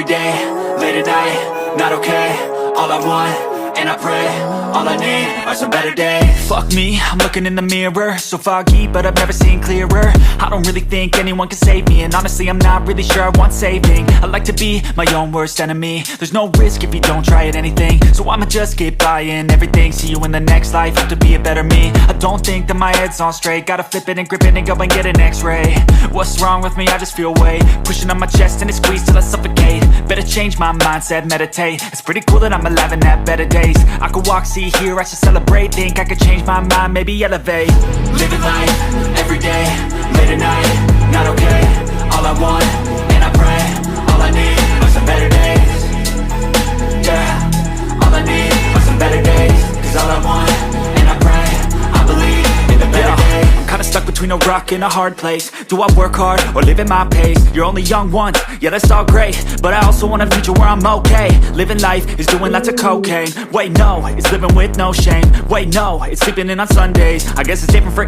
every day, late at night, not okay. All I want, and I pray, all I need are some better days. Fuck me, I'm looking in the mirror, so foggy, but I've never seen clearer. I don't really think anyone can save me, and honestly I'm not really sure I want saving. I like to be my own worst enemy. There's no risk if you don't try at anything, so I'ma just get buying everything. See you in the next life, have to be a better me. I don't think that my head's on straight, gotta flip it and grip it and go and get an x-ray. What's wrong with me? I just feel weight pushing on my chest and it squeezes till I suffocate. Better change my mindset, meditate. It's pretty cool that I'm alive and have better days. I could walk, see, hear, I should celebrate. Think I could change my mind, maybe elevate. Living life, every day, late at night, not okay. All I want, and I pray, all I need are some better days. Yeah, all I need are some better days. Cause all I want, and I pray, I believe in the better days. I'm kinda stuck between a rock and a hard place. Do I work hard or live at my pace? You're only young once, yeah that's all great, but I also want a future where I'm okay. Living life is doing lots of cocaine. Wait no, it's living with no shame. Wait no, it's sleeping in on Sundays. I guess it's different for